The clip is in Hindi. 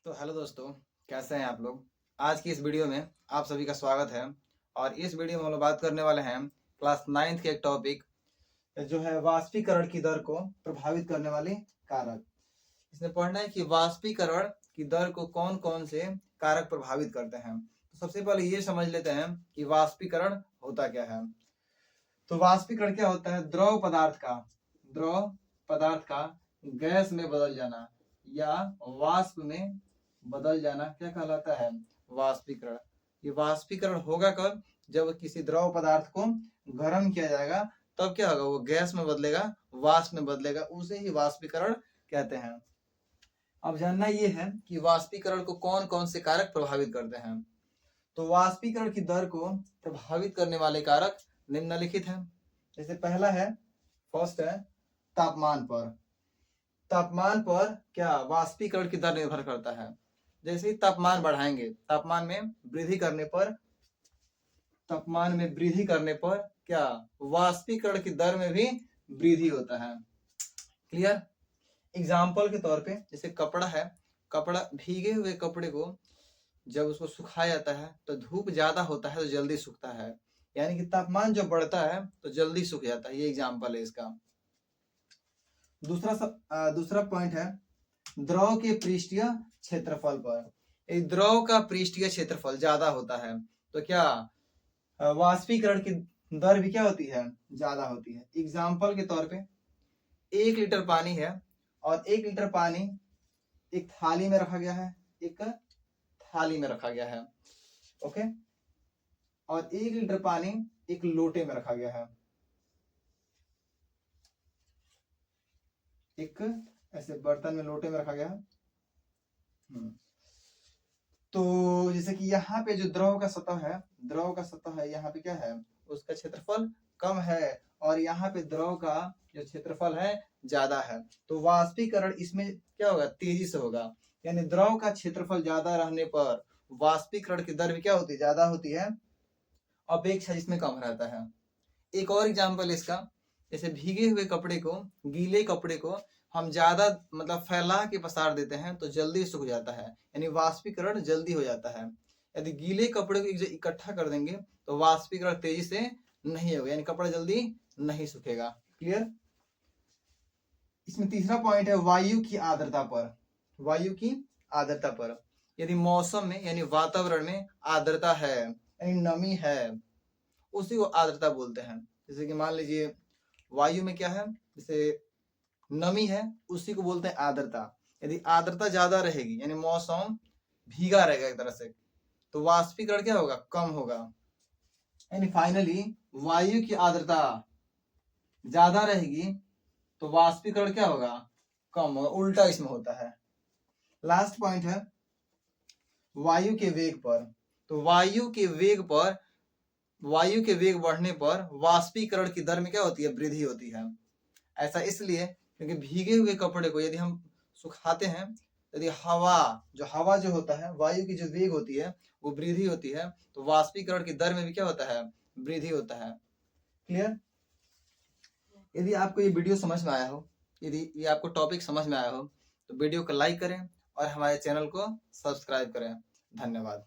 तो हेलो दोस्तों, कैसे हैं आप लोग। आज की इस वीडियो में आप सभी का स्वागत है। और इस वीडियो में हम लोग बात करने वाले हैं क्लास 9th के एक टॉपिक जो है वाष्पीकरण की दर को प्रभावित करने वाले कारक। इसमें पढ़ना है कि वाष्पीकरण की दर को कौन कौन से कारक प्रभावित करते हैं। तो सबसे पहले ये समझ लेते हैं कि वाष्पीकरण होता क्या है। तो वाष्पीकरण क्या होता है? द्रव पदार्थ का गैस में बदल जाना या वाष्प में बदल जाना क्या कहलाता है? वाष्पीकरण। ये वाष्पीकरण होगा कब? जब किसी द्रव पदार्थ को गर्म किया जाएगा तब क्या होगा? वो गैस में बदलेगा, वाष्प में बदलेगा, उसे ही वाष्पीकरण कहते हैं। अब जानना ये है कि वाष्पीकरण को कौन कौन से कारक प्रभावित करते हैं। तो वाष्पीकरण की दर को प्रभावित करने वाले कारक निम्नलिखित हैं। जैसे पहला है, फर्स्ट है तापमान पर। तापमान पर क्या वाष्पीकरण की दर निर्भर करता है। जैसे ही तापमान बढ़ाएंगे, तापमान में वृद्धि करने पर क्या वाष्पीकरण की दर में भी वृद्धि होता है। क्लियर। एग्जाम्पल के तौर पे जैसे कपड़ा है, कपड़ा भीगे हुए कपड़े को जब उसको सुखाया जाता है तो धूप ज्यादा होता है तो जल्दी सूखता है, यानी कि तापमान जो बढ़ता है तो जल्दी सूख जाता है। ये एग्जाम्पल है इसका। दूसरा पॉइंट है द्रव के पृष्ठीय क्षेत्रफल पर। द्रव का पृष्ठीय क्षेत्रफल ज्यादा होता है तो क्या वाष्पीकरण की दर भी क्या होती है? ज्यादा होती है। एग्जाम्पल के तौर पे 1 लीटर पानी है और 1 लीटर पानी एक थाली में रखा गया है, ओके। और 1 लीटर पानी एक लोटे में रखा गया है, एक ऐसे बर्तन में, लोटे में रखा गया है। तो जैसे कि यहाँ पे जो द्रव का सतह है, यहाँ पे क्या है? उसका क्षेत्रफल कम है और यहाँ पे द्रव का जो क्षेत्रफल है ज्यादा है। तो वाष्पीकरण इसमें क्या होगा? तेजी से होगा। यानी द्रव का क्षेत्रफल ज्यादा रहने पर वाष्पीकरण की दर भी क्या होती है? ज्यादा होती है, अपेक्षा जिसमें कम रहता है। एक और एग्जाम्पल इसका, जैसे भीगे हुए कपड़े को, गीले कपड़े को हम ज्यादा मतलब फैला के पसार देते हैं तो जल्दी सूख जाता है, यानी वाष्पीकरण जल्दी हो जाता है। यदि गीले कपड़े को इकट्ठा कर देंगे तो वाष्पीकरण तेजी से नहीं होगा, यानी कपड़ा जल्दी नहीं सूखेगा। क्लियर। इसमें तीसरा पॉइंट है वायु की आर्द्रता पर। यदि मौसम में यानी वातावरण में आर्द्रता है यानी नमी है, उसी को आर्द्रता बोलते हैं। जैसे कि मान लीजिए वायु में क्या है? जैसे नमी है, उसी को बोलते हैं आर्द्रता। यदि आर्द्रता ज्यादा रहेगी यानी मौसम भीगा रहेगा एक तरह से, तो वाष्पीकरण क्या होगा? कम होगा। यानी फाइनली वायु की आर्द्रता ज्यादा रहेगी तो वाष्पीकरण क्या होगा? कम होगा। उल्टा इसमें होता है। लास्ट पॉइंट है वायु के वेग पर। तो वायु के वेग बढ़ने पर वाष्पीकरण की दर में क्या होती है? वृद्धि होती है। ऐसा इसलिए क्योंकि भीगे हुए कपड़े को यदि हम सुखाते हैं, यदि हवा जो होता है, वायु की जो वेग होती है वो वृद्धि होती है, तो वाष्पीकरण की दर में भी क्या होता है? वृद्धि होता है। क्लियर। यदि आपको ये वीडियो समझ में आया हो, यदि ये आपको टॉपिक समझ में आया हो तो वीडियो को लाइक करें और हमारे चैनल को सब्सक्राइब करें। धन्यवाद।